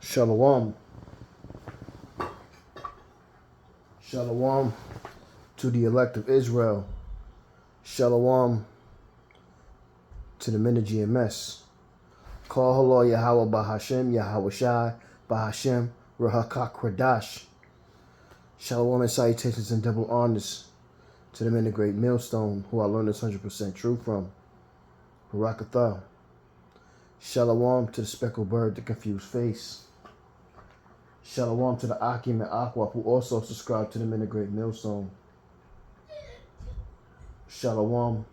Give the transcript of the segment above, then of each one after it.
Shalom. Shalom to the elect of Israel. Shalom to the men of GMS. Call Halo Yahweh Bahashem, Yahweh Shai, Bahashem, Rahakak Kradash. Shalom and salutations and double honors to the men of Great Millstone, who I learned this 100% true from. Barakatha. Shalom to the speckled bird, the confused face. Shalom to the Akim and Aqua, who also subscribe to the men of Great Millstone. Shalom.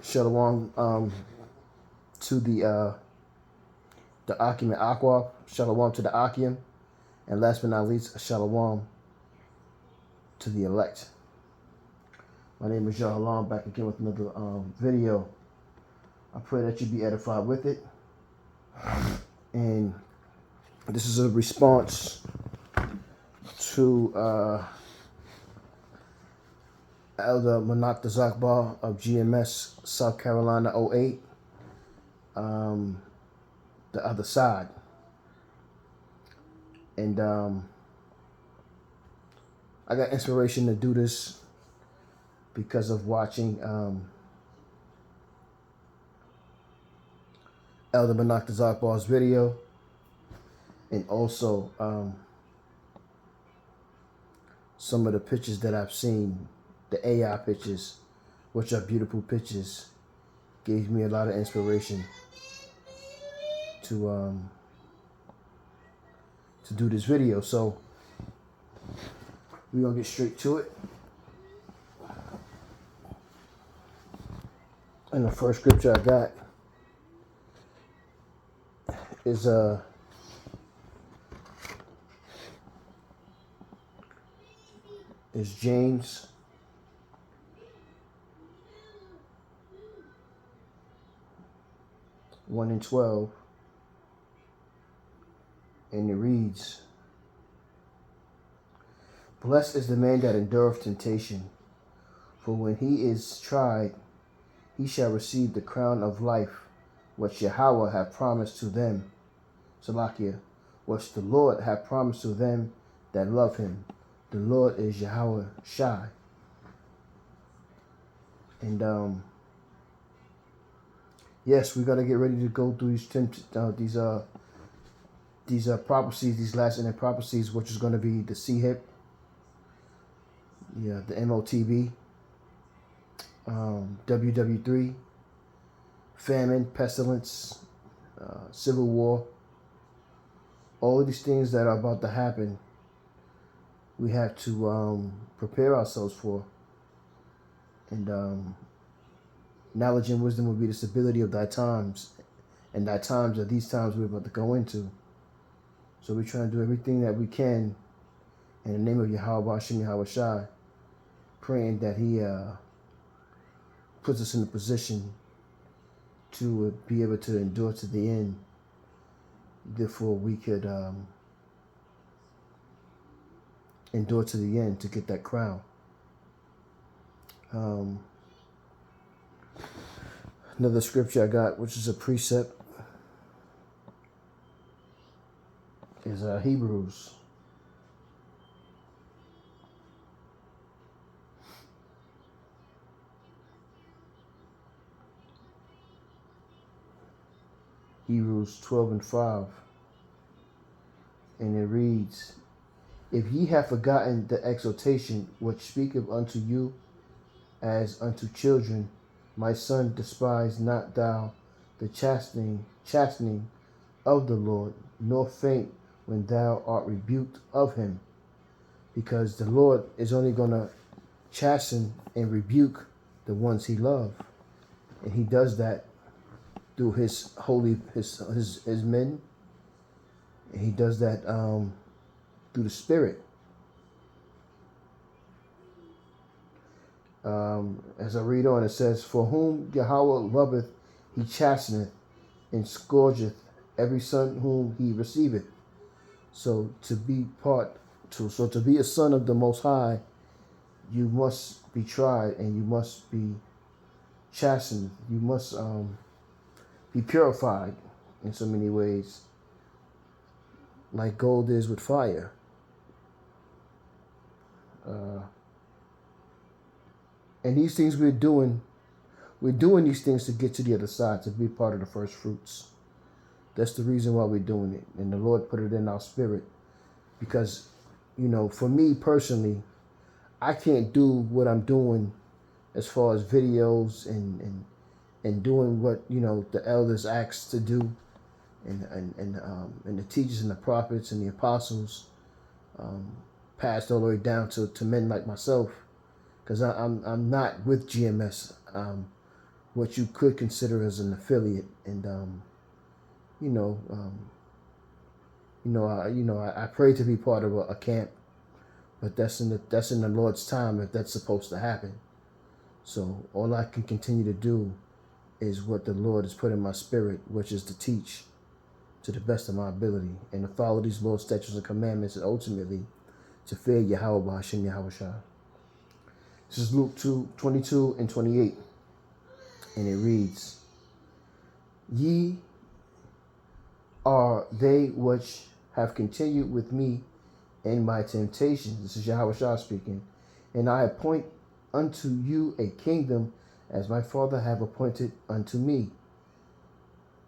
Shalom to the Akim and Aqua. Shalom to the Akim. And last but not least, Shalom to the elect. My name is Yahalam, back again with another video. I pray that you be edified with it. And this is a response to Elder Manak Zakbar of GMS South Carolina 08, the other side. And I got inspiration to do this because of watching Elder Manak Zakbar's video, and also some of the pictures that I've seen, the AI pictures, which are beautiful pictures, gave me a lot of inspiration to do this video. So we're gonna get straight to it. And the first scripture I got is James 1:12, and it reads, "Blessed is the man that endureth temptation, for when he is tried, he shall receive the crown of life, which Yahweh hath promised to them." Salakia, which the Lord hath promised to them that love him. The Lord is Yahweh Shai. And yes, we gotta get ready to go through these prophecies, these last ending prophecies, which is gonna be the CHIP, the MOTB, WW3, famine, pestilence, civil war. All of these things that are about to happen, we have to prepare ourselves for. And knowledge and wisdom will be the stability of thy times, and thy times are these times we're about to go into. So we're trying to do everything that we can in the name of Yahweh Hashem Yahweh Shai, praying that he puts us in a position to be able to endure to the end. Therefore, we could endure to the end to get that crown. Another scripture I got, which is a precept, is Hebrews. Hebrews 12:5. And it reads, "If ye have forgotten the exhortation which speaketh unto you as unto children, my son, despise not thou the chastening of the Lord, nor faint when thou art rebuked of him." Because the Lord is only going to chasten and rebuke the ones he loves. And he does that through his men. And he does that through the Spirit. As I read on, it says, "For whom Yahweh loveth, he chasteneth, and scourgeth every son whom he receiveth." So to be a son of the Most High, you must be tried and you must be chastened. You must be purified in so many ways, like gold is with fire. And these things we're doing these things to get to the other side, to be part of the first fruits. That's the reason why we're doing it. And the Lord put it in our spirit. Because, for me personally, I can't do what I'm doing as far as videos and doing what, the elders asked to do, and the teachers and the prophets and the apostles, passed all the way down to men like myself. Because I'm not with GMS, what you could consider as an affiliate. And I pray to be part of a camp, but that's in the Lord's time if that's supposed to happen. So all I can continue to do is what the Lord has put in my spirit, which is to teach to the best of my ability and to follow these laws, statutes, and commandments, and ultimately to fear Yahweh Hashem Yahweh Shah. This is Luke 2:22 and 28, and it reads, "Ye are they which have continued with me in my temptations." This is Yahweh Shah speaking. "And I appoint unto you a kingdom, as my Father have appointed unto me,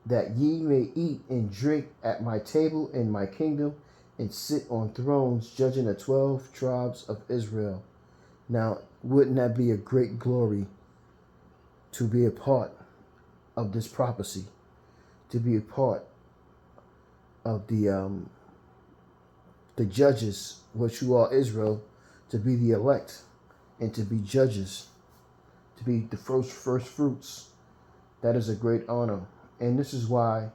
that ye may eat and drink at my table in my kingdom, and sit on thrones, judging the 12 tribes of Israel." Now, wouldn't that be a great glory to be a part of this prophecy, to be a part of the judges, which you are Israel, to be the elect and to be judges, to be the first fruits? That is a great honor. And this is why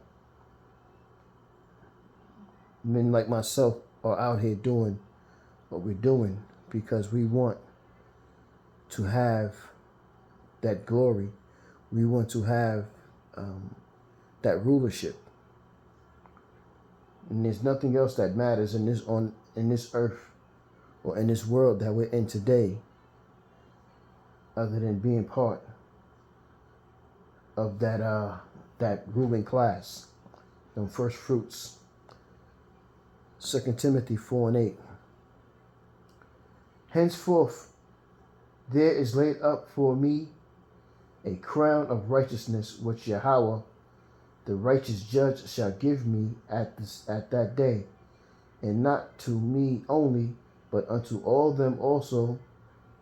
men like myself are out here doing what we're doing, because we want to have that glory. We want to have that rulership. And there's nothing else that matters in this earth or in this world that we're in today, other than being part of that ruling class, them first fruits. 2 Timothy 4:8. "Henceforth there is laid up for me a crown of righteousness, which Yahweh, the righteous judge, shall give me at that day, and not to me only, but unto all them also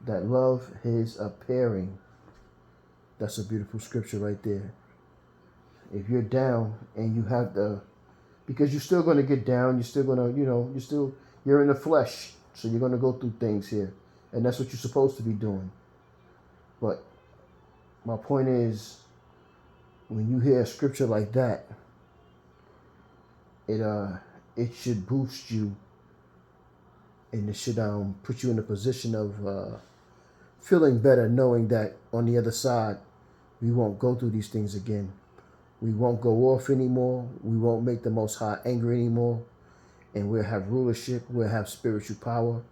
that love his appearing." That's a beautiful scripture right there. If you're down and you have because you're still going to get down, you're still going to, you're in the flesh, so you're going to go through things here. And that's what you're supposed to be doing. But my point is, when you hear a scripture like that, it should boost you, and it should put you in a position of feeling better, knowing that on the other side, we won't go through these things again. We won't go off anymore. We won't make the Most High angry anymore. And we'll have rulership. We'll have spiritual power.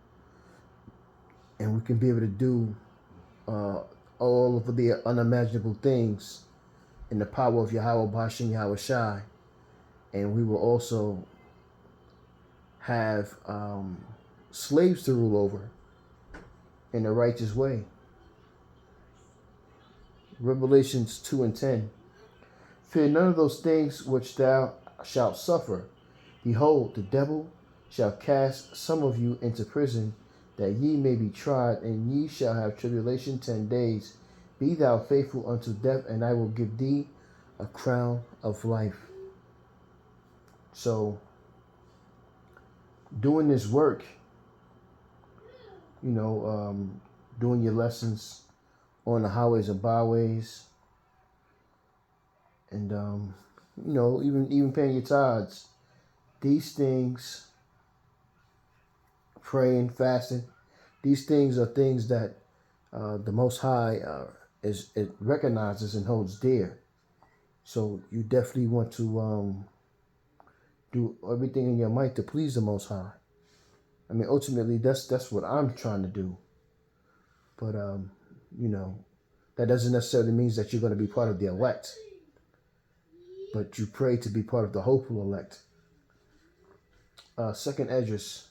And we can be able to do all of the unimaginable things in the power of Yahweh Bashem Yahweh Shai. And we will also have slaves to rule over in a righteous way. Revelations 2:10. "Fear none of those things which thou shalt suffer. Behold, the devil shall cast some of you into prison, that ye may be tried, and ye shall have tribulation 10 days. Be thou faithful unto death, and I will give thee a crown of life." So, doing this work, doing your lessons on the highways and byways, and even paying your tithes, these things, praying, fasting, these things are things that the Most High it recognizes and holds dear. So you definitely want to do everything in your might to please the Most High. I mean, ultimately, that's what I'm trying to do. But that doesn't necessarily mean that you're going to be part of the elect. but you pray to be part of the hopeful elect. Second Esdras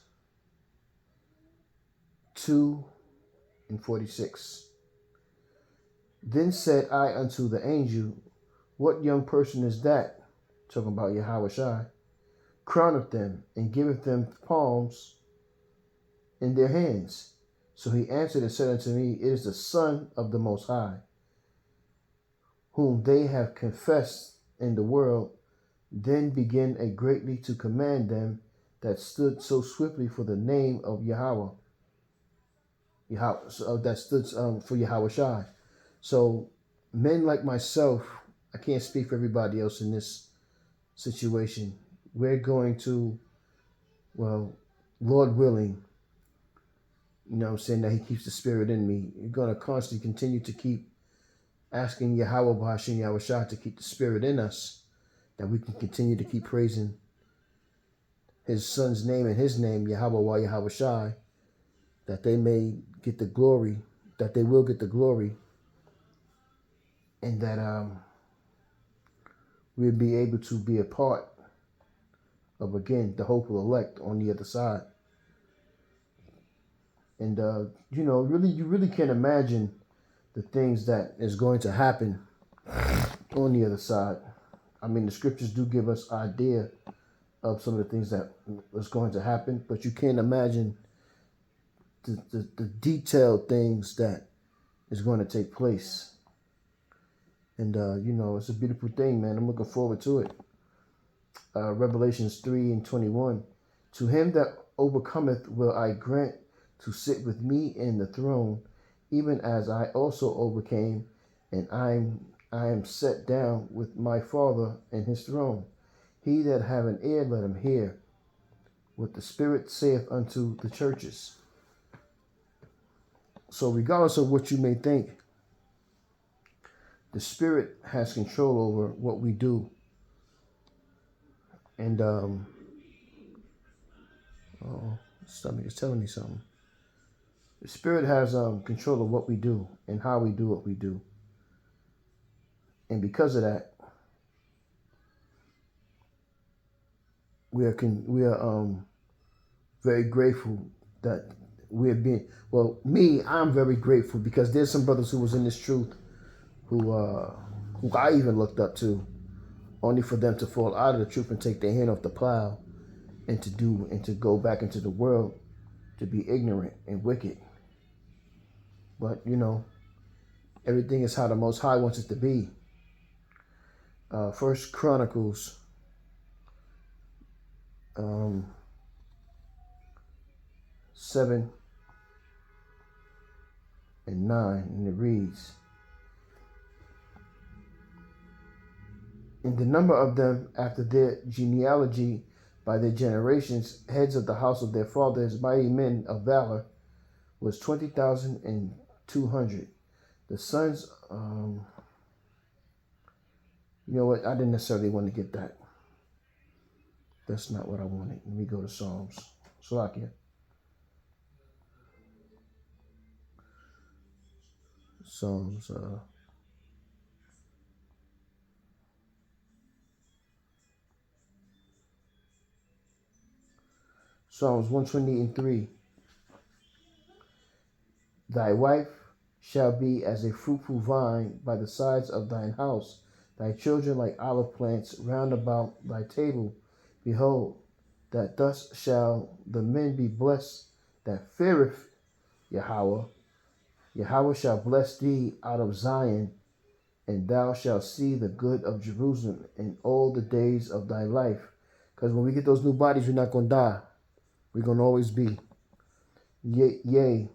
2:46. Then said I unto the angel, what young person is that? Talking about Yahushua. Crowneth them and giveth them palms in their hands. So he answered and said unto me, it is the Son of the Most High, whom they have confessed in the world. Then began a greatly to command them that stood so swiftly for the name of Yahweh. That stood for Yahushua. So men like myself, I can't speak for everybody else in this situation. We're going to, well, Lord willing, you know what I'm saying, that he keeps the spirit in me. You're going to constantly continue to keep asking Yahweh B'Hashem Yahushua to keep the spirit in us, that we can continue to keep praising his son's name and his name, Yahweh Wa Yahushua, that they may get the glory, that they will get the glory, and that we'll be able to be a part of, again, the hopeful elect on the other side. And, you know, you really can't imagine the things that is going to happen on the other side. I mean, the scriptures do give us idea of some of the things that is going to happen, but you can't imagine the detailed things that is going to take place. And, you know, it's a beautiful thing, man. I'm looking forward to it. Revelations 3:21. To him that overcometh will I grant to sit with me in the throne, even as I also overcame, and I am set down with my Father in his throne. He that have an ear, let him hear what the Spirit saith unto the churches. So regardless of what you may think, the Spirit has control over what we do. And, stomach is telling me something. The Spirit has control of what we do and how we do what we do. And because of that, we are very grateful that we're being, well, I'm very grateful because there's some brothers who was in this truth who I even looked up to, only for them to fall out of the truth and take their hand off the plow and to go back into the world to be ignorant and wicked. But, you know, everything is how the Most High wants it to be. First Chronicles 7 and 9, and it reads, in the number of them after their genealogy by their generations, heads of the house of their fathers, mighty men of valor, was 20,200. The sons, you know what? I didn't necessarily want to get that. That's not what I wanted. Let me go to Psalms. Salakia. Psalms. Psalms 120:3. Thy wife shall be as a fruitful vine by the sides of thine house, thy children like olive plants round about thy table. Behold, that thus shall the men be blessed that feareth Yahweh. Yahweh shall bless thee out of Zion, and thou shalt see the good of Jerusalem in all the days of thy life. Because when we get those new bodies, we're not going to die. We're going to always be. Yea,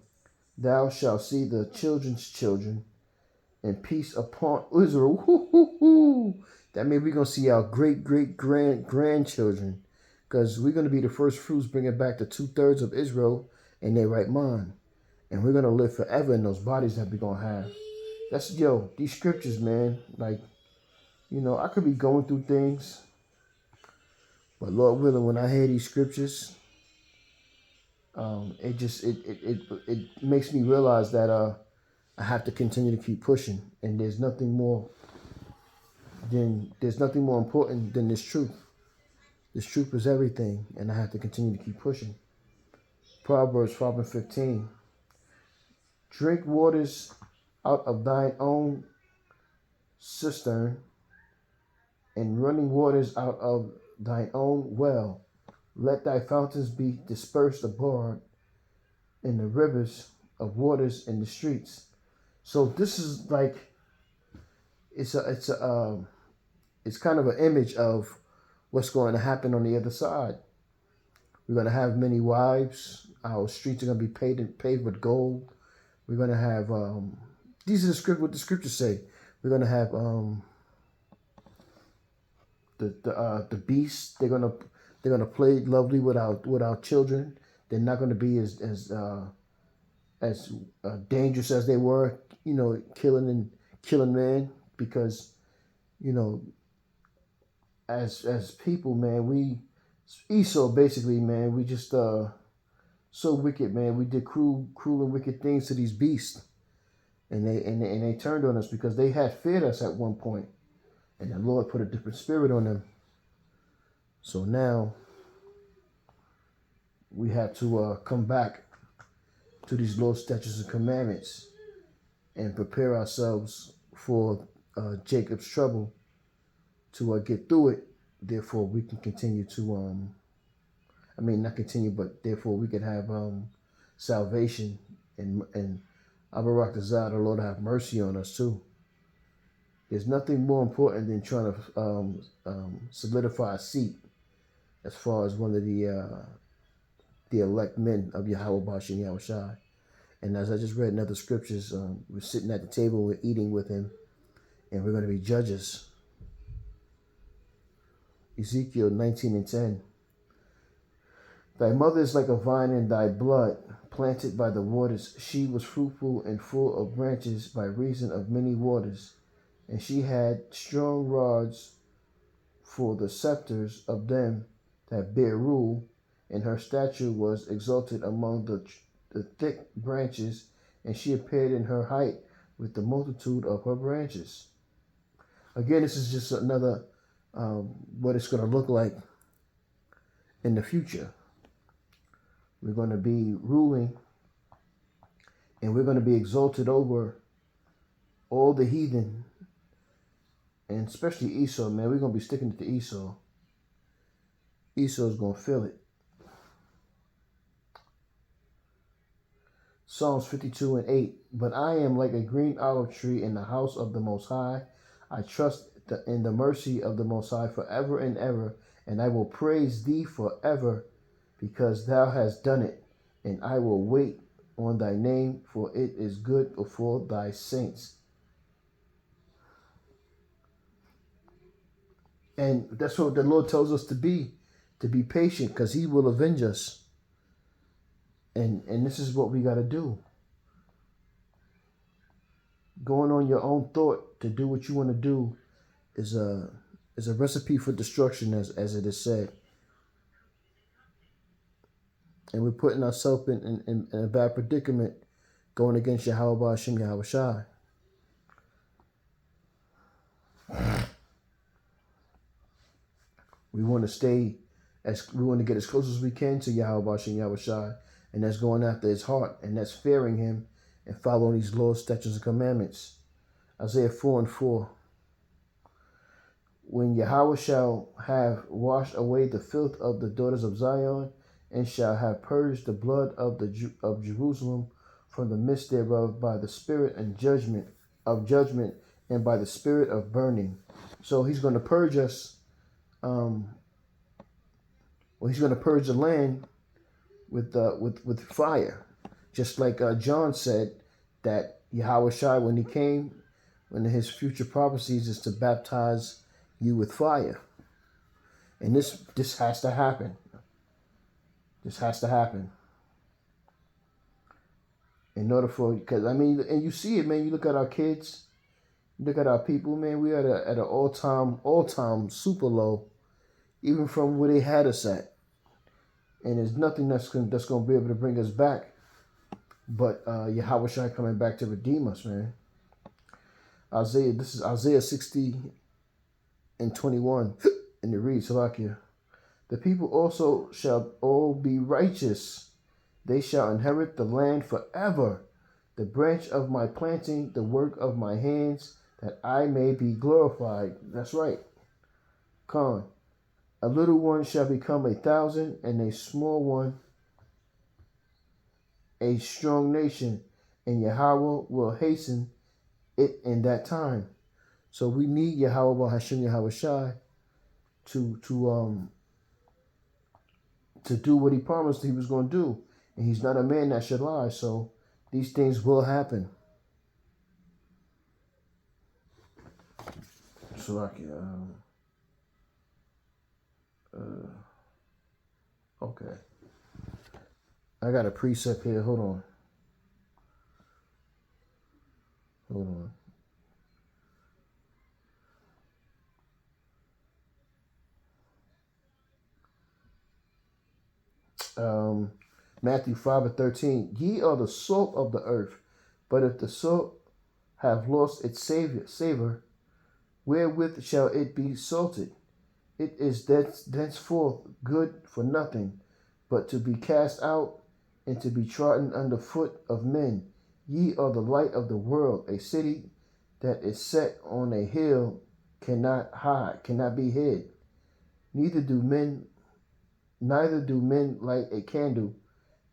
thou shalt see the children's children, and peace upon Israel. That means we're going to see our grandchildren, because we're going to be the first fruits bringing back the 2/3 of Israel in their right mind. And we're going to live forever in those bodies that we're going to have. That's, these scriptures, man. Like, you know, I could be going through things, but Lord willing, when I hear these scriptures, it makes me realize that I have to continue to keep pushing, and there's nothing more then there's nothing more important than this truth. This truth is everything, and I have to continue to keep pushing. Proverbs 5:15. Drink waters out of thine own cistern, and running waters out of thine own well. Let thy fountains be dispersed abroad in the rivers of waters in the streets. So this is like it's kind of an image of what's going to happen on the other side. We're going to have many wives. Our streets are going to be paved with gold. We're going to have these are what the scriptures say. We're going to have the beasts. They're gonna play lovely with our children. They're not going to be as dangerous as they were, killing man, because as people, man, Esau basically, man, we just so wicked, man. We did cruel and wicked things to these beasts, and they turned on us because they had feared us at one point, and the Lord put a different spirit on them. So now we have to come back to these laws, statutes, and commandments, and prepare ourselves for Jacob's trouble to get through it. Therefore, we can continue to, not continue, but therefore we can have salvation, and Abarak the Lord have mercy on us too. There's nothing more important than trying to solidify a seat as far as one of the elect men of Yahweh Bashem Yahushai. And as I just read in other scriptures, we're sitting at the table, we're eating with him, and we're going to be judges. Ezekiel 19:10. Thy mother is like a vine in thy blood, planted by the waters. She was fruitful and full of branches by reason of many waters. And she had strong rods for the scepters of them that bear rule, and her stature was exalted among the thick branches, and she appeared in her height with the multitude of her branches. Again, this is just another what it's going to look like in the future. We're going to be ruling, and we're going to be exalted over all the heathen, and especially Esau, man. We're going to be sticking to Esau. Esau's going to feel it. Psalms 52:8. But I am like a green olive tree in the house of the Most High. I trust in the mercy of the Most High forever and ever, and I will praise thee forever, because thou hast done it, and I will wait on thy name, for it is good before thy saints. And that's what the Lord tells us to be patient, because he will avenge us. And this is what we got to do. Going on your own thought to do what you want to do is a recipe for destruction, as it is said. And we're putting ourselves in a bad predicament going against Yahweh Bashem Yahushai. We want to get as close as we can to Yahweh Bashem Yahushai, and that's going after his heart, and that's fearing him and following these laws, statutes, and commandments. Isaiah 4:4. When Yahweh shall have washed away the filth of the daughters of Zion, and shall have purged the blood of Jerusalem from the midst thereof by the spirit and judgment, and by the spirit of burning. So he's going to purge us. He's going to purge the land with fire, just like John said that Yahweh Shai, when he came, one of his future prophecies is to baptize you with fire, and this has to happen. This has to happen in order for, because and you see it, man. You look at our kids, you look at our people, man. We are at an all-time super low, even from where they had us at. And there's nothing that's going to be able to bring us back but Yahweh Shai coming back to redeem us, man. This is Isaiah 60, and 21. And it reads, Salakia, the people also shall all be righteous. They shall inherit the land forever. The branch of my planting, the work of my hands, that I may be glorified. That's right. Con. A little one shall become 1,000, and a small one a strong nation, and Yahweh will hasten it in that time. So we need Yahweh Hashem Yahweh Shai to do what he promised he was going to do. And he's not a man that should lie. So these things will happen. So like, okay. I got a precept here. Hold on. Matthew 5:13. Ye are the salt of the earth, but if the salt have lost its savor, wherewith shall it be salted? It is thenceforth good for nothing, but to be cast out and to be trodden under foot of men. Ye are the light of the world. A city that is set on a hill cannot be hid. Neither do men light a candle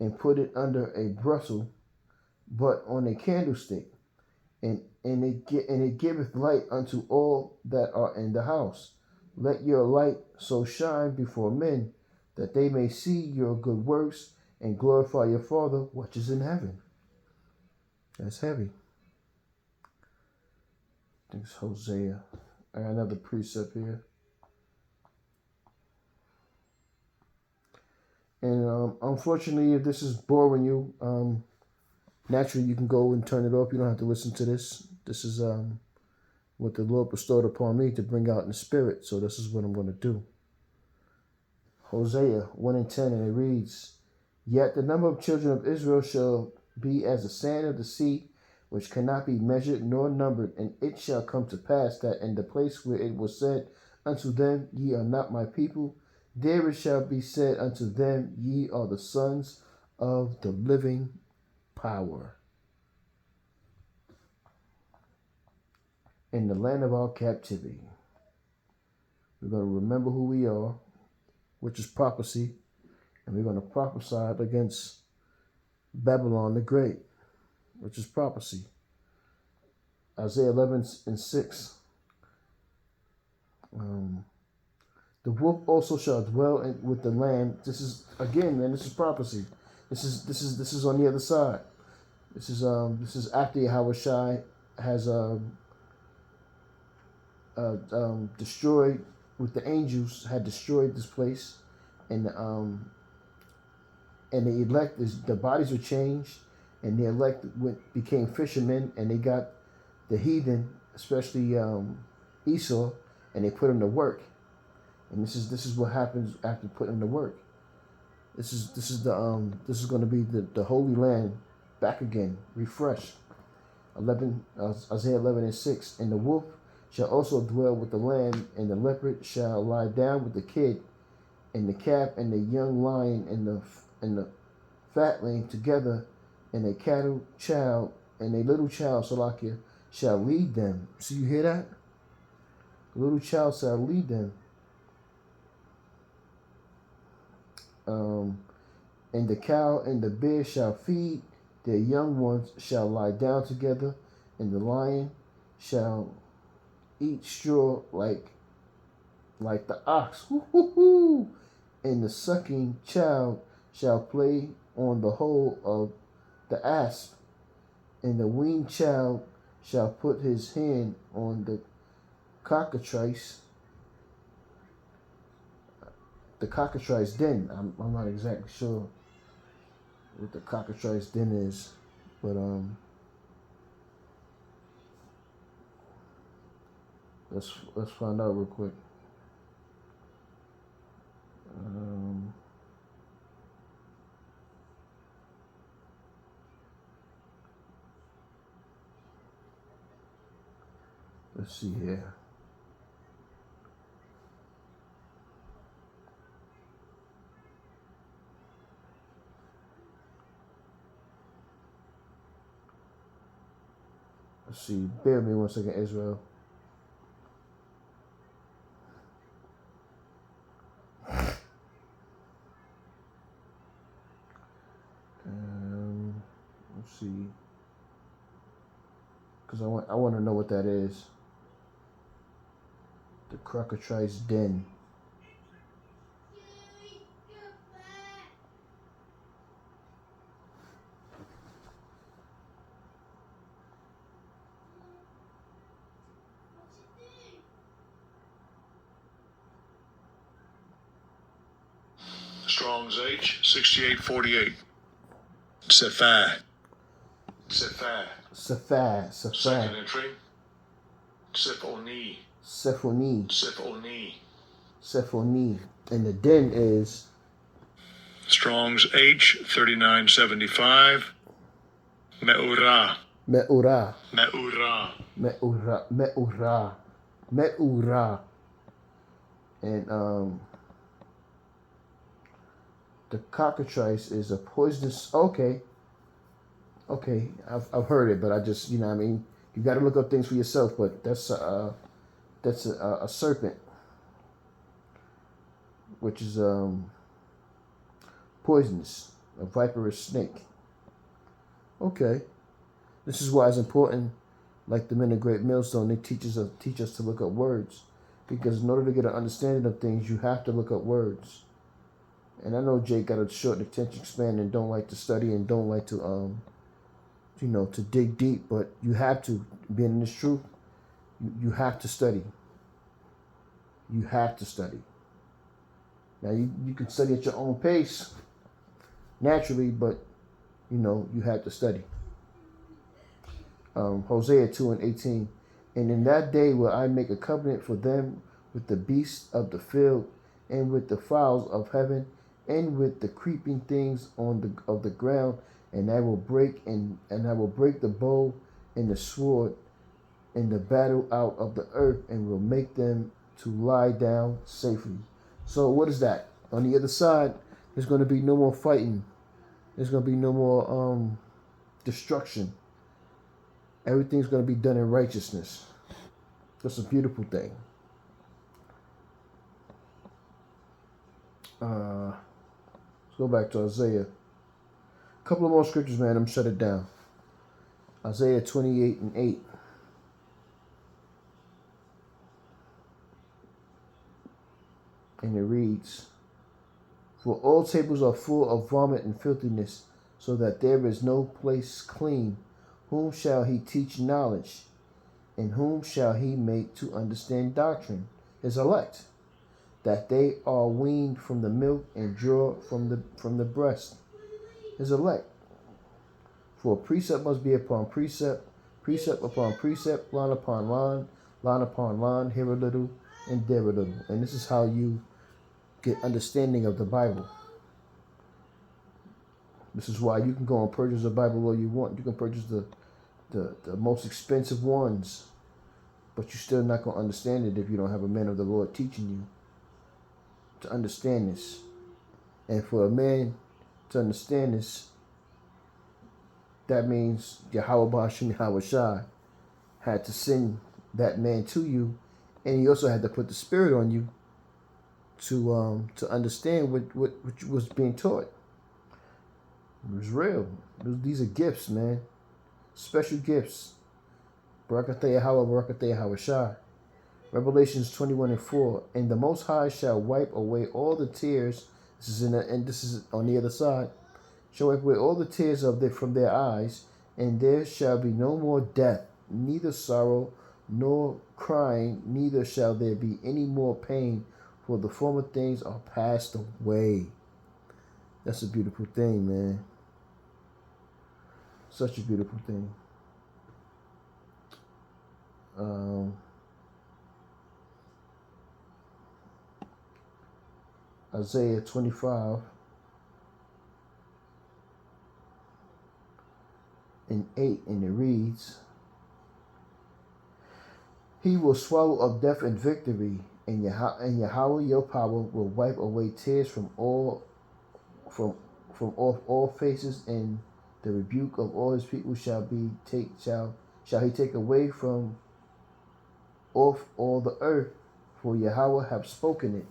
and put it under a bushel, but on a candlestick, and it giveth light unto all that are in the house. Let your light so shine before men, that they may see your good works and glorify your Father which is in heaven. That's heavy. I think it's Hosea. I got another precept here. And unfortunately, if this is boring you, naturally you can go and turn it off. You don't have to listen to this. This is what the Lord bestowed upon me to bring out in the spirit. So this is what I'm going to do. Hosea 1:10, and it reads, Yet the number of children of Israel shall be as the sand of the sea, which cannot be measured nor numbered. And it shall come to pass that in the place where it was said unto them, Ye are not my people, there it shall be said unto them, Ye are the sons of the living power. In the land of our captivity, we're going to remember who we are, which is prophecy, and we're going to prophesy against Babylon the Great, which is prophecy. Isaiah 11:6. The wolf also shall dwell with the lamb. This is again, man. This is prophecy. This is on the other side. This is after Yahweh Shai has destroyed with the angels, had destroyed this place, and the elect the bodies were changed, and the elect became fishermen, and they got the heathen, especially Esau, and they put them to work. And this is what happens after putting them to work. This is going to be the Holy Land back again, refreshed. Isaiah 11:6. And the wolf shall also dwell with the lamb, and the leopard shall lie down with the kid, and the calf and the young lion and the fatling together, and a cattle child and a little child, Salakia, shall lead them. So you hear that? The little child shall lead them. And the cow and the bear shall feed, their young ones shall lie down together, and the lion shall eat straw like the ox. And the sucking child shall play on the hole of the asp, and the weaned child shall put his hand on the cockatrice. The cockatrice den. I'm not exactly sure what the cockatrice den is, but let's find out real quick. Let's see here. Let's see. Bear with me 1 second, Israel. Let's see. Because I want to know what that is. The cockatrice den. Strong's H 6848. Sephah. Second entry. Sephoni. And the den is Strong's H 3975. Me'urah. And the cockatrice is a poisonous. Okay, I've heard it, but I just, you know what I mean, you got to look up things for yourself. But that's a serpent, which is poisonous, a viperous snake. Okay, this is why it's important. Like the men of Great Millstone, they teach us to look up words, because in order to get an understanding of things, you have to look up words. And I know Jake got a short attention span and don't like to study and don't like to to dig deep, but you have to. Being in this truth, you have to study. You have to study. Now you can study at your own pace, naturally, but you have to study. Hosea 2:18, and in that day will I make a covenant for them with the beasts of the field, and with the fowls of heaven, and with the creeping things of the ground, and I will break and I will break the bow and the sword and the battle out of the earth, and will make them to lie down safely. So what is that? On the other side, there's going to be no more fighting. There's going to be no more destruction. Everything's going to be done in righteousness. That's a beautiful thing. Let's go back to Isaiah. A couple of more scriptures, man. I'm shut it down. Isaiah 28:8. And it reads, for all tables are full of vomit and filthiness, so that there is no place clean. Whom shall he teach knowledge? And whom shall he make to understand doctrine? His elect, that they are weaned from the milk and draw from the breast. His elect. For precept must be upon precept, precept upon precept, line upon line, line upon line, here a little and there a little. And this is how you get understanding of the Bible. This is why you can go and purchase a Bible all you want. You can purchase the most expensive ones, but you're still not going to understand it if you don't have a man of the Lord teaching you to understand this. And for a man to understand this, that means Yahweh Ba'ashim Yahweh Shai had to send that man to you, and he also had to put the spirit on you to understand what was being taught. It was real. These are gifts, man. Special gifts. Barakatah Yahweh, Barakatah Yahweh Shai. Revelations 21:4. And the Most High shall wipe away all the tears. This is on the other side. Shall wipe away all the tears from their eyes, and there shall be no more death, neither sorrow nor crying, neither shall there be any more pain, for the former things are passed away. That's a beautiful thing, man. Such a beautiful thing. Isaiah 25:8, and it reads, he will swallow up death and victory, and Yahweh your power will wipe away tears from off all faces, and the rebuke of all his people shall shall he take away from off all the earth, for Yahweh have spoken it.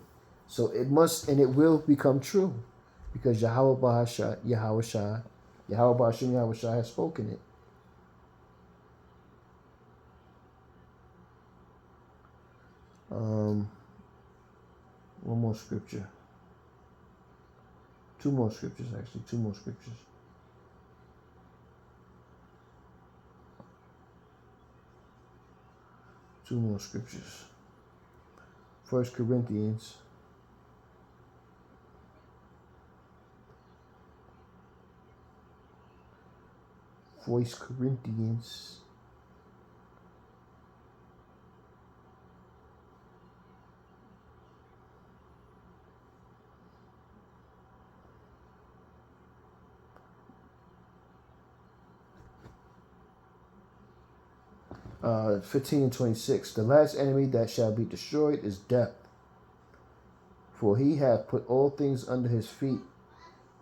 So it must and it will become true, because Yahweh Bahashah, Yahweh Bahashim Yahweh Shai has spoken it. One more scripture. Two more scriptures, actually. Two more scriptures. Two more scriptures. 1 Corinthians. First Corinthians. Uh, 15 and 26. The last enemy that shall be destroyed is death. For he hath put all things under his feet.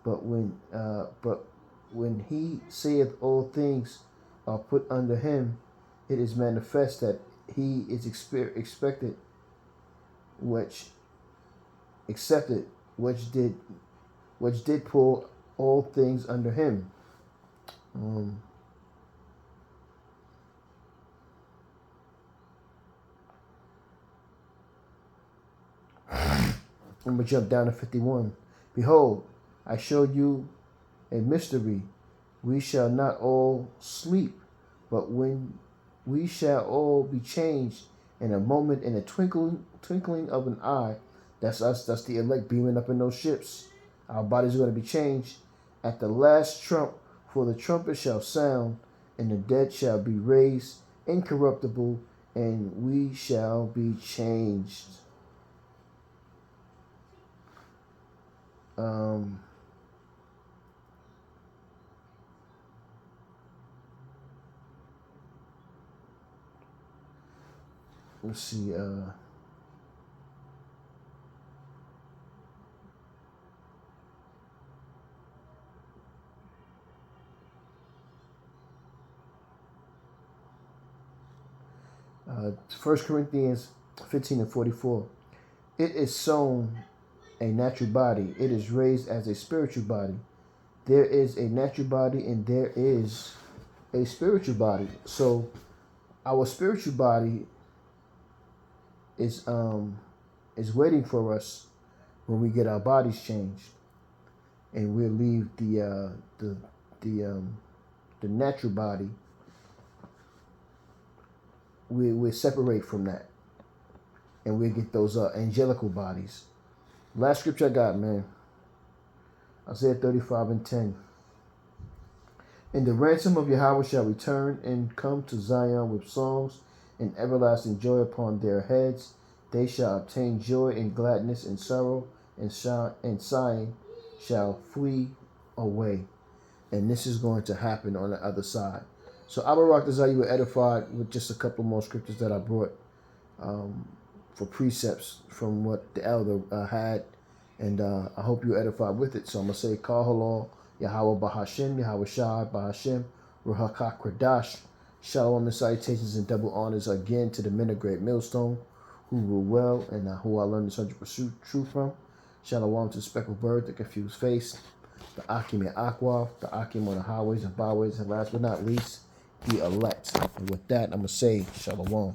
But when he saith all things are put under him, it is manifest that he is expected, which accepted, which did pull all things under him. I'm going to jump down to 51. Behold, I showed you a mystery. We shall not all sleep, but when we shall all be changed in a moment, in a twinkling of an eye. That's us. That's the elect beaming up in those ships. Our bodies are going to be changed at the last trump. For the trumpet shall sound, and the dead shall be raised incorruptible, and we shall be changed. Let's see. 1 Corinthians 15 and 44. It is sown a natural body. It is raised as a spiritual body. There is a natural body and there is a spiritual body. So our spiritual body is waiting for us when we get our bodies changed, and we'll leave the natural body. We'll separate from that, and we'll get those angelical bodies. Last scripture I got, man. Isaiah 35 and 10. And the ransom of Yahweh shall return and come to Zion with songs and everlasting joy upon their heads. They shall obtain joy and gladness, and sorrow and sighing shall flee away. And this is going to happen on the other side. So Abba Rock Desire, you were edified with just a couple more scriptures that I brought for precepts from what the elder had. And I hope you were edified with it. So I'm going to say, Kal Halal, Yahweh Bahashim, Yahweh Shai, Bahashim, Ruhakak Kradash. Shalom and salutations and double honors again to the men of Great Millstone who rule well and who I learned this 100% truth from. Shalom to the speckled bird, the confused face, the Akim and Aqua, the Akim on the highways and byways, and last but not least, the elect. And with that, I'm going to say, Shalom.